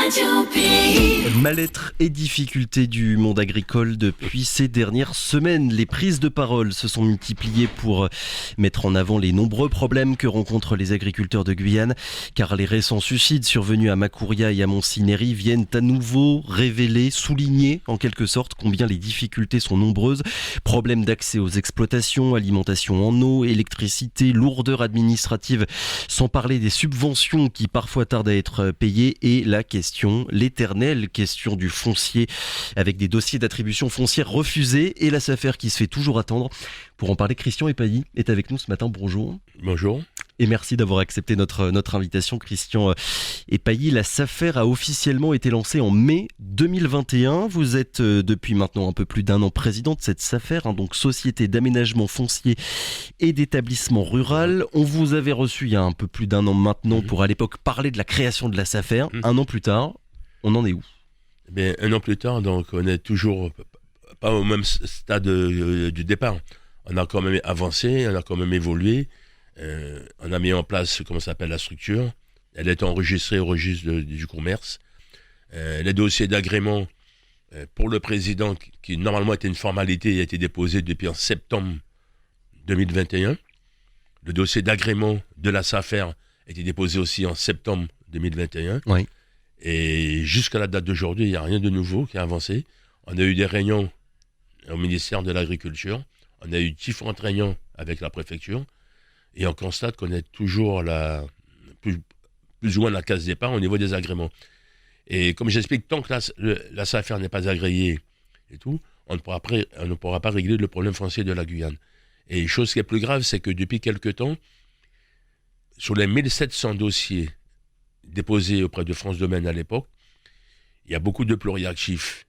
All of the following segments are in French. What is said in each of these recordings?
Radio Pays. Mal-être et difficultés du monde agricole depuis ces dernières semaines. Les prises de parole se sont multipliées pour mettre en avant les nombreux problèmes que rencontrent les agriculteurs de Guyane, car les récents suicides survenus à Makouria et à Montsinéry viennent à nouveau révéler, souligner en quelque sorte combien les difficultés sont nombreuses. Problèmes d'accès aux exploitations, alimentation en eau, électricité, lourdeur administrative, sans parler des subventions qui parfois tardent à être payées, et la question, l'éternelle question du foncier, avec des dossiers d'attribution foncière refusés et la SAFER qui se fait toujours attendre. Pour en parler, Christian Epailly est avec nous ce matin. Bonjour. Bonjour. Et merci d'avoir accepté notre invitation, Christian Epailly. La SAFER a officiellement été lancée en mai 2021. Vous êtes depuis maintenant un peu plus d'un an président de cette SAFER, donc Société d'aménagement foncier et d'établissement rural. On vous avait reçu il y a un peu plus d'un an maintenant pour à l'époque parler de la création de la SAFER. Un an plus tard, on en est où ? Bien, un an plus tard, donc on n'est toujours pas au même stade du départ. On a quand même avancé, on a quand même évolué. On a mis en place, comment ça s'appelle, la structure. Elle est enregistrée au registre du commerce. Les dossiers d'agrément pour le président, qui normalement était une formalité, a été déposé depuis en septembre 2021. Le dossier d'agrément de la SAFER a été déposé aussi en septembre 2021. Oui. Et jusqu'à la date d'aujourd'hui, il n'y a rien de nouveau qui a avancé. On a eu des réunions au ministère de l'Agriculture. On a eu différentes réunions avec la préfecture. Et on constate qu'on est toujours plus ou moins la case départ au niveau des agréments. Et comme j'explique, tant que la SAFER n'est pas agréée et tout, on ne pourra pas régler le problème foncier de la Guyane. Et chose qui est plus grave, c'est que depuis quelque temps, sur les 1700 dossiers déposés auprès de France Domaine à l'époque, il y a beaucoup de pluriactifs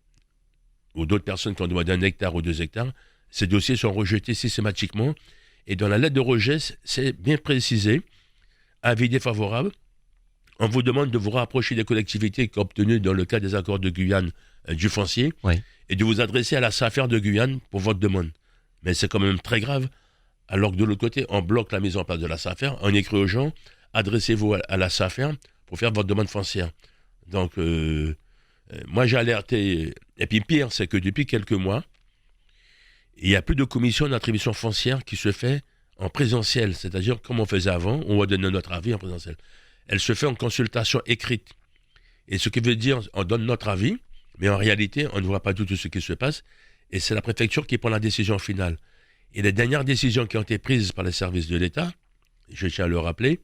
ou d'autres personnes qui ont demandé 1 hectare ou 2 hectares. Ces dossiers sont rejetés systématiquement. Et dans la lettre de rejet, c'est bien précisé, avis défavorable. On vous demande de vous rapprocher des collectivités qui ont obtenu dans le cas des accords de Guyane du foncier, Oui. et de vous adresser à la SAFER de Guyane pour votre demande. Mais c'est quand même très grave, alors que de l'autre côté, on bloque la mise en place de la SAFER, on écrit aux gens, adressez-vous à la SAFER pour faire votre demande foncière. Donc, moi j'ai alerté, et puis pire, c'est que depuis quelques mois, il n'y a plus de commission d'attribution foncière qui se fait en présentiel, c'est-à-dire comme on faisait avant, on va donner notre avis en présentiel. Elle se fait en consultation écrite. Et ce qui veut dire, on donne notre avis, mais en réalité, on ne voit pas du tout ce qui se passe, et c'est la préfecture qui prend la décision finale. Et les dernières décisions qui ont été prises par les services de l'État, je tiens à le rappeler,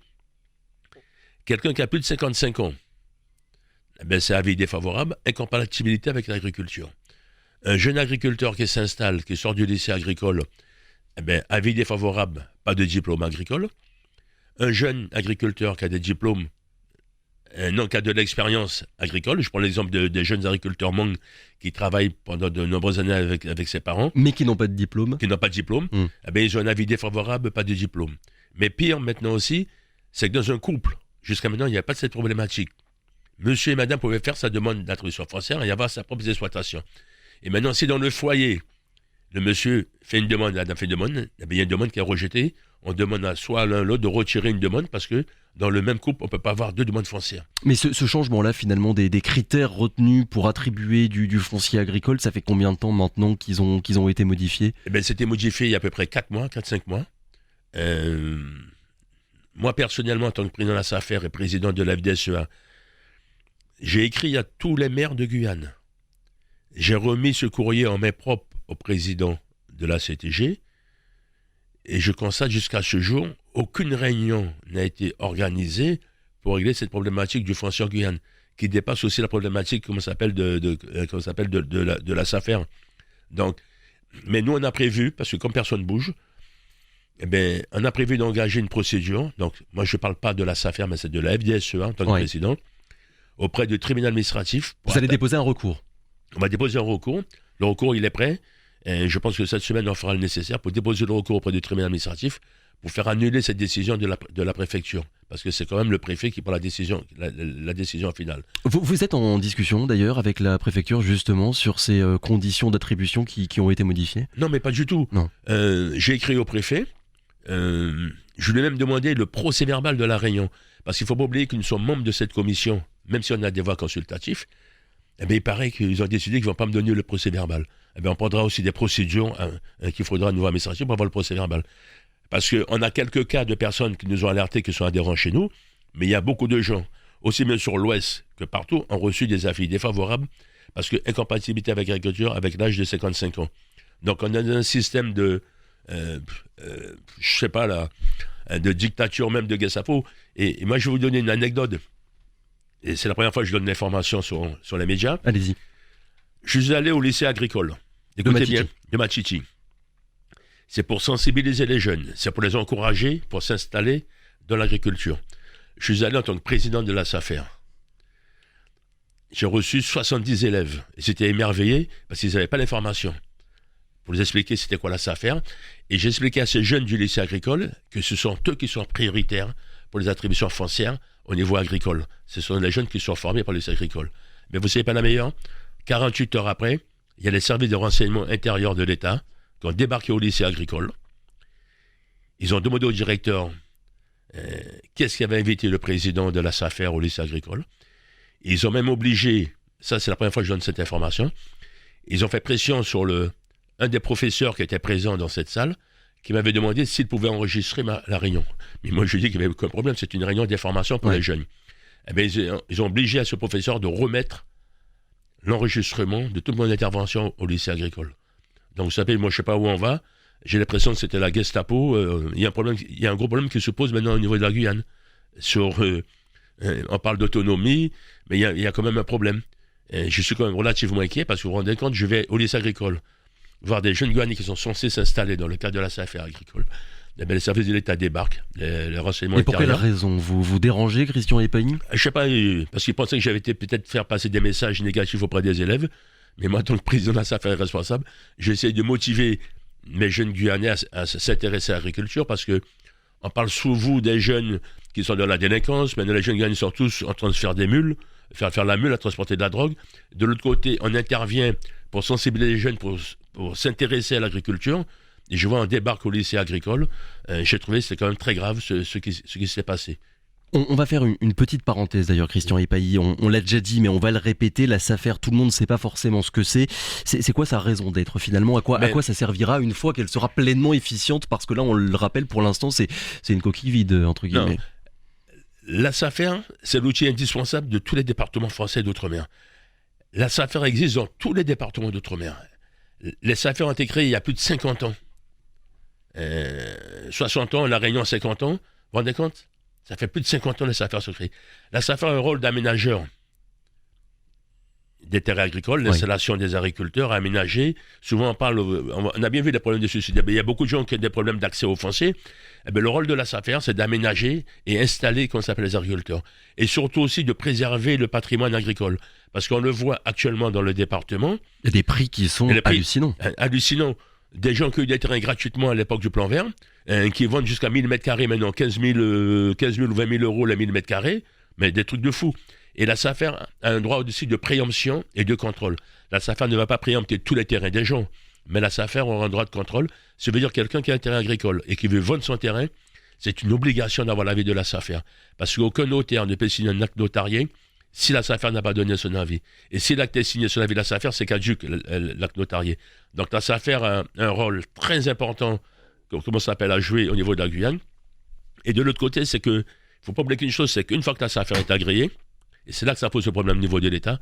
quelqu'un qui a plus de 55 ans, c'est avis défavorable, incompatibilité avec l'agriculture. Un jeune agriculteur qui s'installe, qui sort du lycée agricole, avis défavorable, pas de diplôme agricole. Un jeune agriculteur qui a des diplômes, qui a de l'expérience agricole, je prends l'exemple des jeunes agriculteurs Hmong qui travaillent pendant de nombreuses années avec ses parents. Mais qui n'ont pas de diplôme. Ils ont un avis défavorable, pas de diplôme. Mais pire maintenant aussi, c'est que dans un couple, jusqu'à maintenant, il n'y a pas de cette problématique. Monsieur et madame pouvaient faire sa demande d'attribution foncière et avoir sa propre exploitation. Et maintenant, si dans le foyer, le monsieur fait une demande, la dame fait une demande, il y a une demande qui est rejetée, on demande à soit l'un l'autre de retirer une demande parce que dans le même couple, on ne peut pas avoir 2 demandes foncières. Mais ce changement-là, finalement, des critères retenus pour attribuer du foncier agricole, ça fait combien de temps maintenant qu'ils ont été modifiés ? C'était modifié il y a à peu près 4-5 mois. Moi, personnellement, en tant que président de la SAFER et président de la FDSEA, j'ai écrit à tous les maires de Guyane. J'ai remis ce courrier en main propre au président de la CTG et je constate jusqu'à ce jour, aucune réunion n'a été organisée pour régler cette problématique du foncier en Guyane, qui dépasse aussi la problématique, de la SAFER. Donc, mais nous, on a prévu, parce que comme personne ne bouge, on a prévu d'engager une procédure. Donc, moi, je ne parle pas de la SAFER, mais c'est de la FDSEA en tant que président, auprès du tribunal administratif. Vous allez déposer un recours ? On va déposer un recours. Le recours, il est prêt. Et je pense que cette semaine, on fera le nécessaire pour déposer le recours auprès du tribunal administratif pour faire annuler cette décision de la préfecture. Parce que c'est quand même le préfet qui prend la décision finale. Vous êtes en discussion d'ailleurs avec la préfecture justement sur ces conditions d'attribution qui ont été modifiées ? Non, mais pas du tout. Non. J'ai écrit au préfet. Je lui ai même demandé le procès-verbal de la réunion. Parce qu'il ne faut pas oublier que nous sommes membres de cette commission même si on a des voix consultatives, eh bien, il paraît qu'ils ont décidé qu'ils ne vont pas me donner le procès-verbal. Eh bien, on prendra aussi des procédures qu'il faudra à nouveau administration pour avoir le procès-verbal. Parce qu'on a quelques cas de personnes qui nous ont alertés qui sont adhérents chez nous, mais il y a beaucoup de gens, aussi bien sur l'Ouest que partout, ont reçu des avis défavorables parce que incompatibilité avec l'agriculture avec l'âge de 55 ans. Donc, on a un système de, je sais pas là, de dictature même de Gestapo. Et moi, je vais vous donner une anecdote. Et c'est la première fois que je donne l'information sur les médias. Allez-y. Je suis allé au lycée agricole. Écoutez bien, de Machichi. C'est pour sensibiliser les jeunes. C'est pour les encourager pour s'installer dans l'agriculture. Je suis allé en tant que président de la SAFER. J'ai reçu 70 élèves. Ils étaient émerveillés parce qu'ils n'avaient pas l'information. Pour les expliquer c'était quoi la SAFER. Et j'ai expliqué à ces jeunes du lycée agricole que ce sont eux qui sont prioritaires pour les attributions foncières au niveau agricole. Ce sont les jeunes qui sont formés par le lycée agricole. Mais vous savez pas la meilleure? 48 heures après, il y a les services de renseignement intérieur de l'État qui ont débarqué au lycée agricole. Ils ont demandé au directeur qu'est-ce qui avait invité le président de la SAFER au lycée agricole. Ils ont même obligé, ça c'est la première fois que je donne cette information, ils ont fait pression sur un des professeurs qui était présent dans cette salle, qui m'avait demandé s'il pouvait enregistrer la réunion. Mais moi je lui ai dit qu'il n'y avait aucun problème, c'est une réunion d'information pour les jeunes. Eh bien, ils ont obligé à ce professeur de remettre l'enregistrement de toute mon intervention au lycée agricole. Donc vous savez, moi je ne sais pas où on va, j'ai l'impression que c'était la Gestapo, il y a un gros problème qui se pose maintenant au niveau de la Guyane. On parle d'autonomie, mais il y a quand même un problème. Et je suis quand même relativement inquiet parce que vous vous rendez compte, je vais au lycée agricole voir des jeunes Guyanais qui sont censés s'installer dans le cadre de la SAFER agricole. Eh bien, les services de l'État débarquent, les renseignements intérieurs. Et pour quelle raison vous dérangez, Christian Epaigny? Je ne sais pas, parce qu'ils pensaient que j'avais été peut-être faire passer des messages négatifs auprès des élèves, mais moi, en tant que président de la SAFER responsable, j'essaie de motiver mes jeunes Guyanais à s'intéresser à l'agriculture parce que on parle sous vous des jeunes qui sont dans la délinquance, maintenant les jeunes Guyanais sont tous en train de faire des mules, faire la mule, à transporter de la drogue. De l'autre côté, on intervient pour sensibiliser les jeunes pour s'intéresser à l'agriculture. Et je vois un débarque au lycée agricole. J'ai trouvé que c'était quand même très grave ce qui s'est passé. On va faire une petite parenthèse d'ailleurs, Christian Epaigny. On l'a déjà dit, mais on va le répéter. La SAFER, tout le monde ne sait pas forcément ce que c'est. C'est quoi sa raison d'être finalement? À quoi ça servira une fois qu'elle sera pleinement efficiente? Parce que là, on le rappelle, pour l'instant, c'est une coquille vide, entre guillemets. Non. La SAFER, c'est l'outil indispensable de tous les départements français d'outre-mer. La SAFER existe dans tous les départements d'outre-mer. Les SAFER ont été créés il y a plus de 50 ans. 60 ans, La Réunion 50 ans. Vous vous rendez compte? Ça fait plus de 50 ans que les SAFER se créent. La SAFER a un rôle d'aménageur des terres agricoles, l'installation des agriculteurs, aménager. Souvent, on a bien vu des problèmes de suicide. Il y a beaucoup de gens qui ont des problèmes d'accès aux fonciers. Eh bien, le rôle de la SAFER, c'est d'aménager et installer, comme ça s'appelle, les agriculteurs. Et surtout aussi de préserver le patrimoine agricole. Parce qu'on le voit actuellement dans le département. Il y a des prix qui sont hallucinants. Hallucinants. Des gens qui ont eu des terrains gratuitement à l'époque du plan vert, qui vendent jusqu'à 1000 m² maintenant, 15 000 ou 20 000 euros la 1000 m², mais des trucs de fou. Et la SAFER a un droit aussi de préemption et de contrôle. La SAFER ne va pas préempter tous les terrains des gens, mais la SAFER aura un droit de contrôle. Ça veut dire quelqu'un qui a un terrain agricole et qui veut vendre son terrain, c'est une obligation d'avoir l'avis de la SAFER. Parce qu'aucun notaire ne peut signer un acte notarié si la SAFER n'a pas donné son avis. Et si l'acte est signé sur l'avis de la SAFER, c'est caduc, l'acte notarié. Donc la SAFER a un rôle très important, comment ça s'appelle, à jouer au niveau de la Guyane. Et de l'autre côté, c'est que, il ne faut pas oublier qu'une chose, c'est qu'une fois que la SAFER est agréée, et c'est là que ça pose le problème au niveau de l'État,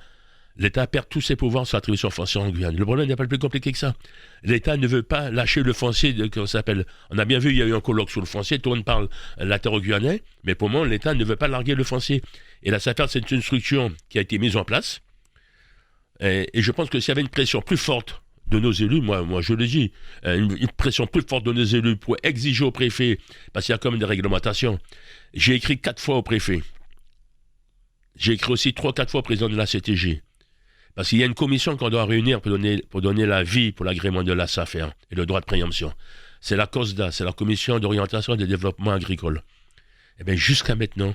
l'État perd tous ses pouvoirs sur l'attribution foncière en Guyane. Le problème n'est pas le plus compliqué que ça. L'État ne veut pas lâcher le foncier, comment ça s'appelle. On a bien vu, il y a eu un colloque sur le foncier, tout le monde parle la terre au Guyanais, mais pour le moment, l'État ne veut pas larguer le foncier. Et la SAFER, c'est une structure qui a été mise en place. Et je pense que s'il y avait une pression plus forte de nos élus, moi je le dis, une pression plus forte de nos élus pour exiger au préfet, parce qu'il y a quand même des réglementations. J'ai écrit 4 fois au préfet. J'ai écrit aussi 3-4 fois au président de la CTG. Parce qu'il y a une commission qu'on doit réunir pour donner l'avis pour l'agrément de la SAFER et le droit de préemption. C'est la COSDA, c'est la Commission d'orientation et de développement agricole. Eh bien, jusqu'à maintenant,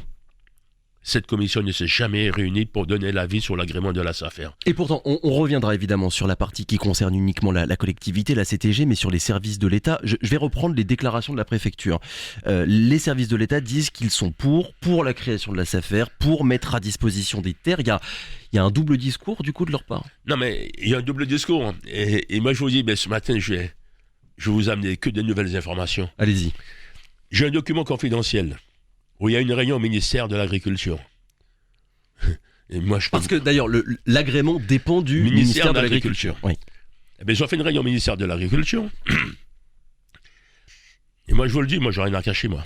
cette commission ne s'est jamais réunie pour donner l'avis sur l'agrément de la SAFER. Et pourtant, on reviendra évidemment sur la partie qui concerne uniquement la collectivité, la CTG, mais sur les services de l'État. Je vais reprendre les déclarations de la préfecture. Les services de l'État disent qu'ils sont pour la création de la SAFER, pour mettre à disposition des terres. Il y a un double discours du coup de leur part. Non mais il y a un double discours. Et moi je vous dis, ce matin je vais vous amener que de nouvelles informations. Allez-y. J'ai un document confidentiel où il y a une réunion au ministère de l'Agriculture. Et moi, Parce que d'ailleurs, l'agrément dépend du ministère de l'Agriculture. Oui. Eh bien, ils ont fait une réunion au ministère de l'Agriculture. Et moi, je vous le dis, moi, j'ai rien à cacher, moi.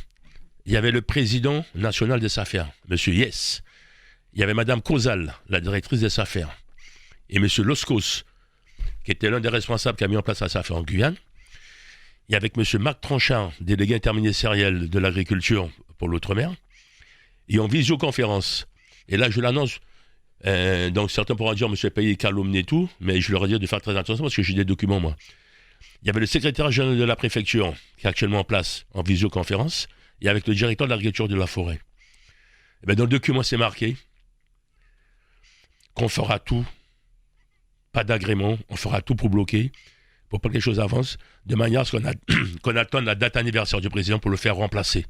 Il y avait le président national des SAFER, M. Yes. Il y avait Mme Kozal, la directrice des SAFER. Et M. Loskos, qui était l'un des responsables qui a mis en place la SAFER en Guyane. Il y avait avec M. Marc Tranchard, délégué interministériel de l'Agriculture pour l'Outre-mer. Et en visioconférence. Et là, je l'annonce. Donc, certains pourront dire, M. Payet calomnie tout, mais je leur ai dit de faire très attention parce que j'ai des documents, moi. Il y avait le secrétaire général de la préfecture, qui est actuellement en place, en visioconférence, et avec le directeur de l'agriculture de la forêt. Et bien, dans le document, c'est marqué qu'on fera tout, pas d'agrément, on fera tout pour bloquer, pour pas que les choses avancent, de manière à ce qu'on attende la date anniversaire du président pour le faire remplacer.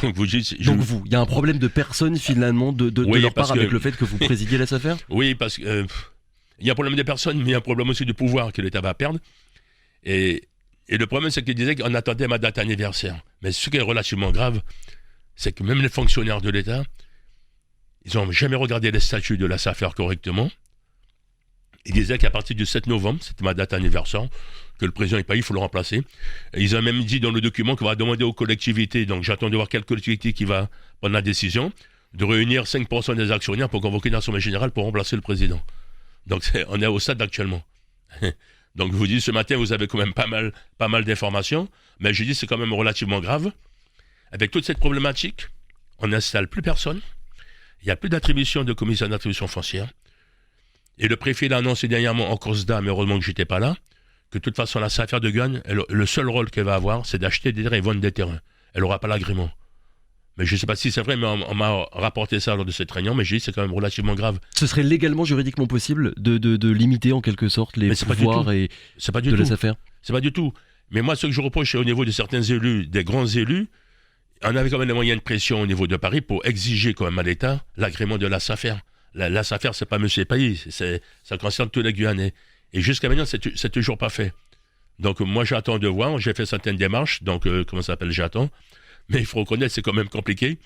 Donc, il y a un problème de personne finalement de leur part avec le fait que vous présidiez la SAFER. Oui, parce que il y a un problème de personne, mais il y a un problème aussi de pouvoir que l'État va perdre. Et le problème, c'est qu'il disait qu'on attendait ma date anniversaire. Mais ce qui est relativement grave, c'est que même les fonctionnaires de l'État, ils n'ont jamais regardé les statuts de la SAFER correctement. Ils disaient qu'à partir du 7 novembre, c'était ma date anniversaire, que le président n'est pas, il faut le remplacer. Et ils ont même dit dans le document qu'on va demander aux collectivités, donc j'attends de voir quelle collectivité qui va prendre la décision, de réunir 5% des actionnaires pour convoquer une assemblée générale pour remplacer le président. Donc on est au stade actuellement. Donc je vous dis, ce matin, vous avez quand même pas mal d'informations, mais je dis c'est quand même relativement grave. Avec toute cette problématique, on n'installe plus personne, il n'y a plus d'attribution de commissaire d'attribution foncière. Et le préfet l'a annoncé dernièrement en Corse-Da, mais heureusement que je n'étais pas là, que de toute façon, la SAFER de Guyane, le seul rôle qu'elle va avoir, c'est d'acheter des terrains et vendre des terrains. Elle n'aura pas l'agrément. Mais je ne sais pas si c'est vrai, mais on m'a rapporté ça lors de cette réunion, mais j'ai dit que c'est quand même relativement grave. Ce serait légalement, juridiquement possible de limiter en quelque sorte les pouvoirs de la SAFER? C'est pas du tout. Mais moi, ce que je reproche, c'est au niveau de certains élus, des grands élus, on avait quand même les moyens de pression au niveau de Paris pour exiger quand même à l'État l'agrément de la SAFER. La SAFER, c'est pas M. Payet, ça concerne tous les Guyanais. Et jusqu'à maintenant, c'est toujours pas fait. Donc moi, j'attends de voir. J'ai fait certaines démarches, donc comment ça s'appelle, j'attends. Mais il faut reconnaître, c'est quand même compliqué.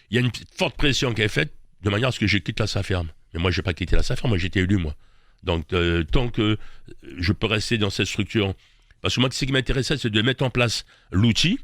Il y a une forte pression qui est faite de manière à ce que je quitte la SAFER. Mais moi, je n'ai pas quitté la SAFER, moi j'ai été élu, moi. Donc tant que je peux rester dans cette structure, parce que moi, ce qui m'intéressait, c'est de mettre en place l'outil,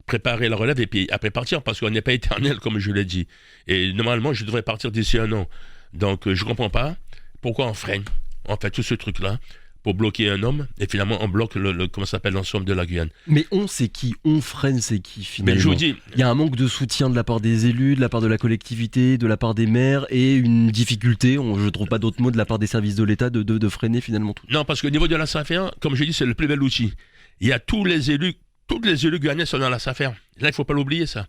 préparer la relève et puis après partir, parce qu'on n'est pas éternel, comme je l'ai dit. Et normalement, je devrais partir d'ici 1 an. Donc, je ne comprends pas pourquoi on freine, on fait tout ce truc-là pour bloquer un homme, et finalement, on bloque comment ça s'appelle, l'ensemble de la Guyane. Mais on, c'est qui? On freine, c'est qui, finalement? Mais je vous dis... Il y a un manque de soutien de la part des élus, de la part de la collectivité, de la part des maires, et une difficulté, je ne trouve pas d'autres mots, de la part des services de l'État de freiner finalement tout. Non, parce qu'au niveau de la SAFER, comme je dis, c'est le plus bel outil. Il y a tous les élus guyanais sont dans la SAFER. Là, il ne faut pas l'oublier, ça.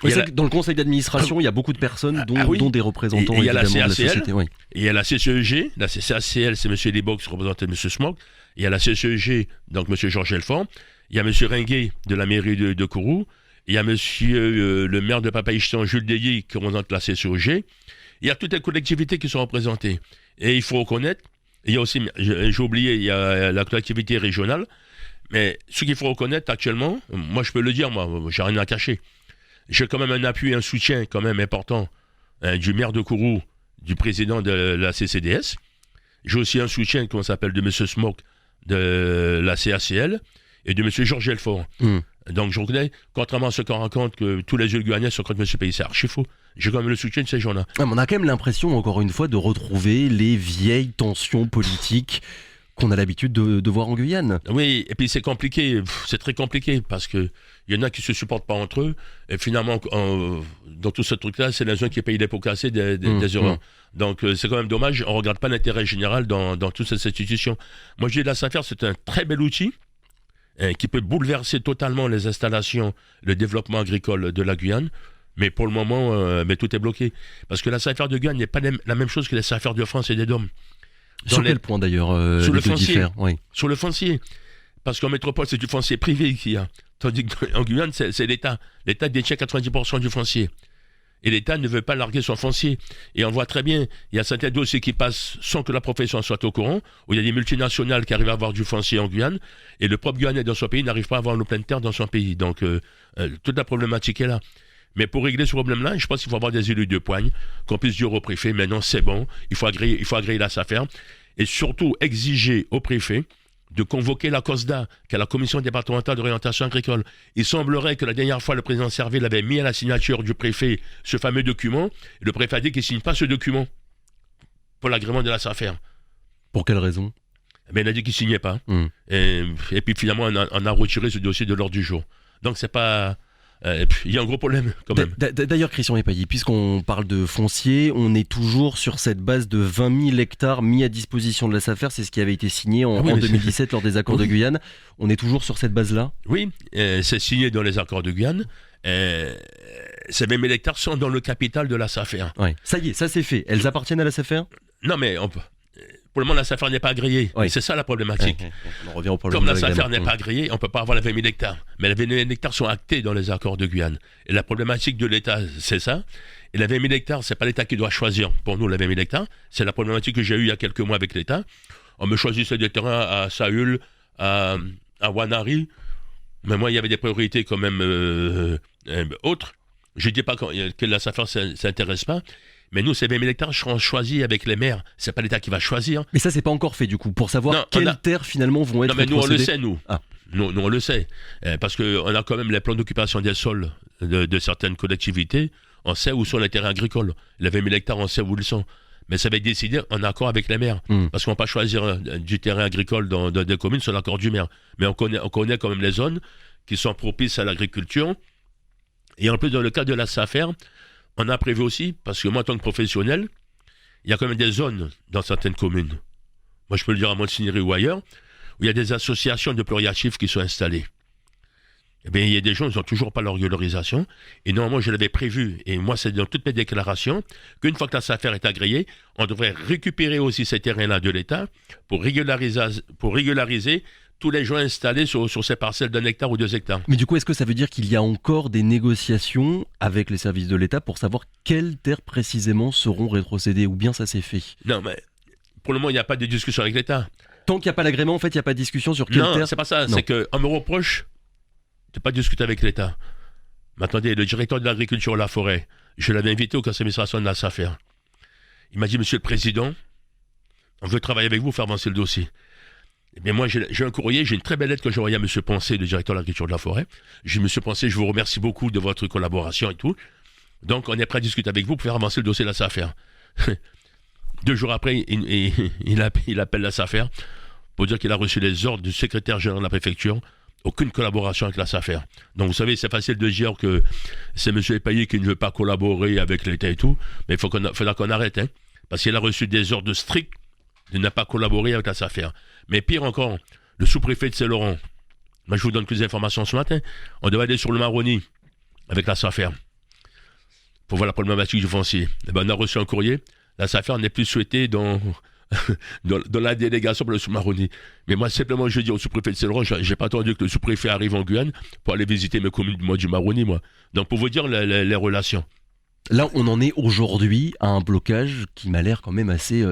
Oui, dans le conseil d'administration, il y a beaucoup de personnes, dont des représentants il y a la évidemment CACL, de la société. Oui. Il y a la CCEG, la CACL, c'est M. Libox, représentant M. Smog. Il y a la CCEG, donc M. Georges Elfort. Il y a M. Ringuet de la mairie de Kourou. Il y a M. le maire de Papaïchtan, Jules Deilly, qui représente la CCEG. Il y a toutes les collectivités qui sont représentées. Et il faut reconnaître, il y a aussi, j'ai oublié, il y a la collectivité régionale. Mais ce qu'il faut reconnaître actuellement, moi je peux le dire, moi, j'ai rien à cacher. J'ai quand même un appui, un soutien quand même important du maire de Kourou, du président de la CCDS. J'ai aussi un soutien, comment ça s'appelle, de M. Smoke, de la CACL, et de M. Georges Elfort. Donc je reconnais, contrairement à ce qu'on raconte, que tous les yeux guyanais sont contre M. Payet, c'est archi faux. J'ai quand même le soutien de ces gens-là. On a quand même l'impression, encore une fois, de retrouver les vieilles tensions politiques qu'on a l'habitude de voir en Guyane. Oui, et puis c'est compliqué, c'est très compliqué, parce que il y en a qui se supportent pas entre eux, et finalement, dans tout ce truc-là, c'est les uns qui payent les pots cassés des erreurs. Donc c'est quand même dommage, on regarde pas l'intérêt général dans toute cette institution. Moi je dis la SAFER, c'est un très bel outil, qui peut bouleverser totalement les installations, le développement agricole de la Guyane, Mais pour le moment, tout est bloqué. Parce que la SAFER de Guyane n'est pas la même chose que la SAFER de France et des DOM. Sur quel point d'ailleurs sur le les deux foncier. diffèrent, oui. Sur le foncier. Parce qu'en métropole, c'est du foncier privé qu'il y a. Tandis qu'en Guyane, c'est l'État. L'État détient 90% du foncier. Et l'État ne veut pas larguer son foncier. Et on voit très bien, il y a certains dossiers qui passent sans que la profession soit au courant, où il y a des multinationales qui arrivent à avoir du foncier en Guyane, et le propre Guyanais dans son pays n'arrive pas à avoir le plein de terre dans son pays. Donc, toute la problématique est là. Mais pour régler ce problème-là, je pense qu'il faut avoir des élus de poigne, qu'on puisse dire au préfet, maintenant c'est bon, il faut agréer la SAFER, et surtout exiger au préfet de convoquer la COSDA, qui est la Commission départementale d'orientation agricole. Il semblerait que la dernière fois, le président Servet l'avait mis à la signature du préfet, ce fameux document, et le préfet a dit qu'il ne signe pas ce document pour l'agrément de la SAFER. Pour quelle raison? Mais il a dit qu'il ne signait pas. Et puis finalement, on a retiré ce dossier de l'ordre du jour. Donc c'est pas... il y a un gros problème quand même. D'ailleurs, Christian Epailly, puisqu'on parle de foncier, on est toujours sur cette base de 20 000 hectares mis à disposition de la SAFER. C'est ce qui avait été signé en 2017 lors des accords de Guyane. On est toujours sur cette base-là? Oui, c'est signé dans les accords de Guyane. Ces 20 000 hectares sont dans le capital de la SAFER. Ouais. Ça y est, ça c'est fait. Elles appartiennent à la SAFER? Non, mais pour le moment, la SAFER n'est pas agréée. Oui. C'est ça la problématique. On revient au problème. Comme la SAFER n'est pas agréée, on ne peut pas avoir les 20 000 hectares. Mais les 20 000 hectares sont actés dans les accords de Guyane. Et la problématique de l'État, c'est ça. Et les 20 000 hectares, ce n'est pas l'État qui doit choisir pour nous les 20 000 hectares. C'est la problématique que j'ai eue il y a quelques mois avec l'État. On me choisissait des terrains à Saül, à Wanari. Mais moi, il y avait des priorités quand même autres. Je ne dis pas que la SAFER ne s'intéresse pas. Mais nous, ces 20 000 hectares seront choisis avec les maires. C'est pas l'État qui va choisir. Mais ça, c'est pas encore fait du coup, pour savoir quelles terres finalement vont être rétrocédées. Non, mais nous, on le sait, nous. Ah. Nous, on le sait. Parce qu'on a quand même les plans d'occupation des sols de certaines collectivités. On sait où sont les terrains agricoles. Les 20 000 hectares, on sait où ils sont. Mais ça va être décidé en accord avec les maires. Parce qu'on ne va pas choisir du terrain agricole dans des communes sur l'accord du maire. Mais on connaît quand même les zones qui sont propices à l'agriculture. Et en plus, dans le cas de la SAFER, on a prévu aussi, parce que moi, en tant que professionnel, il y a quand même des zones dans certaines communes. Moi, je peux le dire à Montigny ou ailleurs, où il y a des associations de pluriactifs qui sont installées. Eh bien, il y a des gens qui n'ont toujours pas leur régularisation. Et normalement, je l'avais prévu, et moi, c'est dans toutes mes déclarations, qu'une fois que la SAFER est agréée, on devrait récupérer aussi ces terrains-là de l'État pour régulariser tous les gens installés sur ces parcelles d'1 hectare ou 2 hectares. Mais du coup, est-ce que ça veut dire qu'il y a encore des négociations avec les services de l'État pour savoir quelles terres précisément seront rétrocédées, ou bien ça s'est fait? Non, mais pour le moment, il n'y a pas de discussion avec l'État. Tant qu'il n'y a pas l'agrément, en fait, il n'y a pas de discussion sur quelle terre? Non, c'est pas ça. C'est qu'on me reproche de ne pas discuter avec l'État. Mais attendez, le directeur de l'agriculture et la forêt, je l'avais invité au conseil d'administration de la SAFER. Il m'a dit, Monsieur le Président, on veut travailler avec vous, faire avancer le dossier. Eh bien, moi, j'ai un courrier, j'ai une très belle lettre que j'ai envoyée à M. Poncé, le directeur de l'agriculture de la forêt. J'ai dit, M. Poncé, je vous remercie beaucoup de votre collaboration et tout. Donc, on est prêt à discuter avec vous pour faire avancer le dossier de la SAFER. 2 jours après, il appelle la SAFER pour dire qu'il a reçu les ordres du secrétaire général de la préfecture. Aucune collaboration avec la SAFER. Donc, vous savez, c'est facile de dire que c'est M. Epailly qui ne veut pas collaborer avec l'État et tout. Mais il faudra qu'on arrête, hein, parce qu'il a reçu des ordres stricts de ne pas collaborer avec la SAFER. Mais pire encore, le sous-préfet de Saint-Laurent, moi je vous donne plus d'informations ce matin, on devait aller sur le Maroni avec la SAFER pour voir la problématique du foncier. Et ben, on a reçu un courrier, la SAFER n'est plus souhaitée dans la délégation pour le sous-Maroni. Mais moi simplement je dis au sous-préfet de Saint-Laurent, j'ai pas attendu que le sous-préfet arrive en Guyane pour aller visiter mes communes du Maroni, moi. Donc pour vous dire les relations. Là, on en est aujourd'hui à un blocage qui m'a l'air quand même assez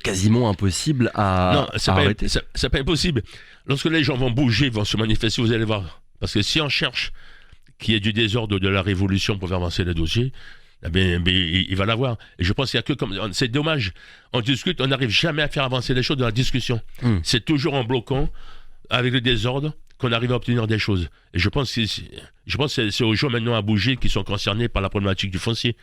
quasiment impossible à arrêter. Non, c'est pas impossible. Lorsque les gens vont bouger, vont se manifester, vous allez voir. Parce que si on cherche qu'il y ait du désordre, de la révolution pour faire avancer le dossier, eh bien, il va l'avoir. Et je pense qu'il y a que comme... C'est dommage. On discute, on n'arrive jamais à faire avancer les choses dans la discussion. C'est toujours en bloquant, avec le désordre, qu'on arrive à obtenir des choses. Et je pense que c'est aux gens maintenant à bouger qui sont concernés par la problématique du foncier.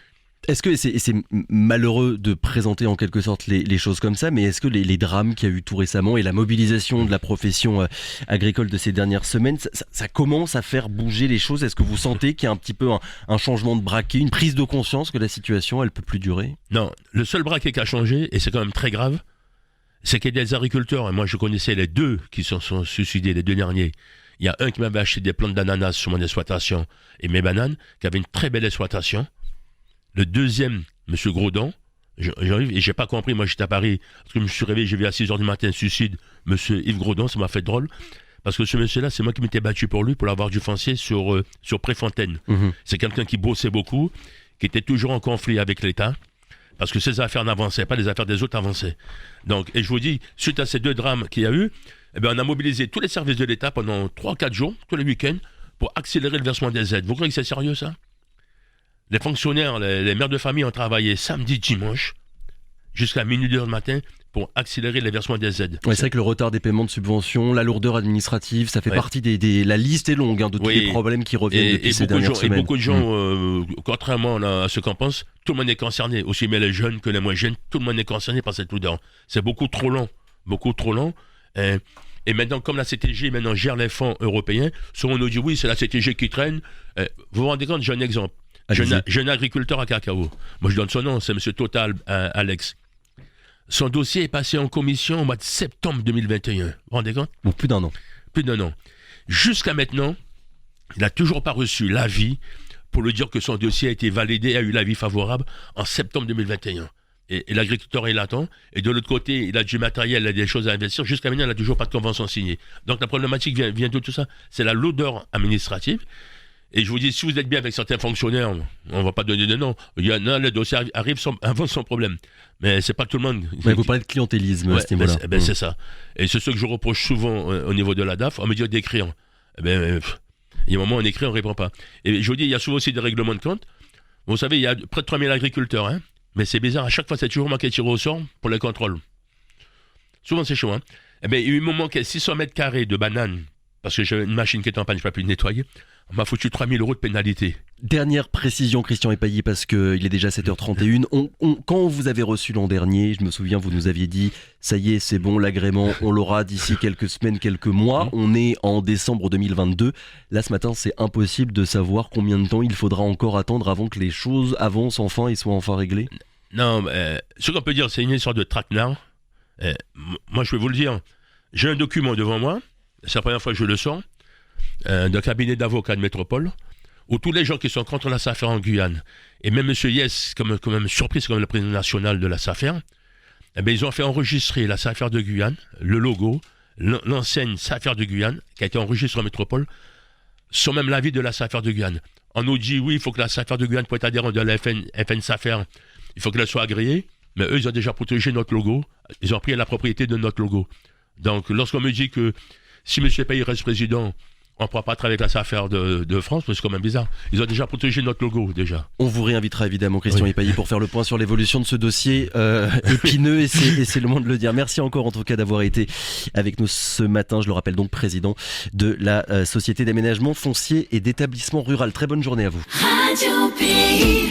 Est-ce que c'est malheureux de présenter en quelque sorte les choses comme ça, mais est-ce que les drames qu'il y a eu tout récemment et la mobilisation de la profession agricole de ces dernières semaines, ça commence à faire bouger les choses? Est-ce que vous sentez qu'il y a un petit peu un changement de braquet, une prise de conscience que la situation, elle peut plus durer? Non, le seul braquet qui a changé, et c'est quand même très grave, c'est qu'il y a des agriculteurs, et moi je connaissais les 2 qui se sont suicidés, les 2 derniers, Il y a un qui m'avait acheté des plantes d'ananas sur mon exploitation et mes bananes, qui avait une très belle exploitation. Le deuxième, M. Grodon, j'arrive et j'ai pas compris, moi j'étais à Paris, parce que je me suis réveillé, j'ai vu à 6h du matin, suicide, M. Yves Grodon, ça m'a fait drôle, parce que ce monsieur-là, c'est moi qui m'étais battu pour lui, pour l'avoir du foncier sur Préfontaine. C'est quelqu'un qui bossait beaucoup, qui était toujours en conflit avec l'État, parce que ses affaires n'avançaient pas, les affaires des autres avançaient. Donc, et je vous dis, suite à ces 2 drames qu'il y a eu, eh bien, on a mobilisé tous les services de l'État pendant 3-4 jours, tous les week-ends, pour accélérer le versement des aides. Vous croyez que c'est sérieux, ça? Les fonctionnaires, les mères de famille ont travaillé samedi, dimanche, jusqu'à minuit 2h du matin, pour accélérer les versements des aides. Ouais, c'est vrai que le retard des paiements de subventions, la lourdeur administrative, ça fait partie la liste est longue de tous les problèmes qui reviennent depuis ces dernières semaines. Et beaucoup de gens, contrairement à ce qu'on pense, tout le monde est concerné, aussi bien les jeunes que les moins jeunes, tout le monde est concerné par cette lourdeur. C'est beaucoup trop long. Et maintenant, comme la CTG maintenant gère les fonds européens, souvent on nous dit oui, c'est la CTG qui traîne. Vous vous rendez compte, j'ai un exemple. J'ai un agriculteur à cacao. Moi, je donne son nom, c'est M. Total Alex. Son dossier est passé en commission au mois de septembre 2021. Vous vous rendez compte? Bon, plus d'un an. Plus d'un an. Jusqu'à maintenant, il n'a toujours pas reçu l'avis pour lui dire que son dossier a été validé, a eu l'avis favorable en septembre 2021. Et l'agriculteur, il attend. Et de l'autre côté, il a du matériel, il a des choses à investir. Jusqu'à maintenant, il n'a toujours pas de convention signée. Donc la problématique vient de tout ça. C'est la lourdeur administrative. Et je vous dis, si vous êtes bien avec certains fonctionnaires, on ne va pas donner de nom. Il y en a, le dossier arrive avant son problème. Mais c'est pas tout le monde. Mais vous parlez de clientélisme à ce niveau-là. C'est ça. Et c'est ce que je reproche souvent au niveau de la DAF. On me dit d'écrire. Il y a un moment, on écrit, on ne répond pas. Et je vous dis, il y a souvent aussi des règlements de compte. Vous savez, il y a près de 3000 agriculteurs. Mais c'est bizarre, à chaque fois, c'est toujours moi qui ai tiré au sort pour les contrôles. Souvent, c'est chaud. Il me manquait 600 mètres carrés de bananes, parce que j'ai une machine qui est en panne, je ne peux plus le nettoyer. On m'a foutu 3 000 € de pénalité. Dernière précision, Christian Epaillé, parce qu'il est déjà 7h31. Quand vous avez reçu l'an dernier, je me souviens, vous nous aviez dit « ça y est, c'est bon, l'agrément, on l'aura d'ici quelques semaines, quelques mois ». On est en décembre 2022. Là, ce matin, c'est impossible de savoir combien de temps il faudra encore attendre avant que les choses avancent enfin et soient enfin réglées. Non, ce qu'on peut dire, c'est une histoire de traquenard. Moi, je vais vous le dire. J'ai un document devant moi. C'est la première fois que je le sors. D'un cabinet d'avocats de métropole, où tous les gens qui sont contre la SAFER en Guyane, et même M. Yes, comme surprise, comme le président national de la SAFER, ils ont fait enregistrer la SAFER de Guyane, le logo, l'enseigne SAFER de Guyane, qui a été enregistrée en métropole, sans même l'avis de la SAFER de Guyane. On nous dit, oui, il faut que la SAFER de Guyane, pour être adhérent de la FN SAFER, il faut qu'elle soit agréée, mais eux, ils ont déjà protégé notre logo, ils ont pris la propriété de notre logo. Donc, lorsqu'on me dit que si M. Epaillé reste président, on ne pourra pas travailler avec la SAFER de France, c'est quand même bizarre. Ils ont déjà protégé notre logo, déjà. On vous réinvitera évidemment, Christian Epaillé, pour faire le point sur l'évolution de ce dossier épineux, et c'est le moment de le dire. Merci encore en tout cas d'avoir été avec nous ce matin. Je le rappelle donc, président de la Société d'aménagement foncier et d'établissement rural. Très bonne journée à vous. Radio Pays.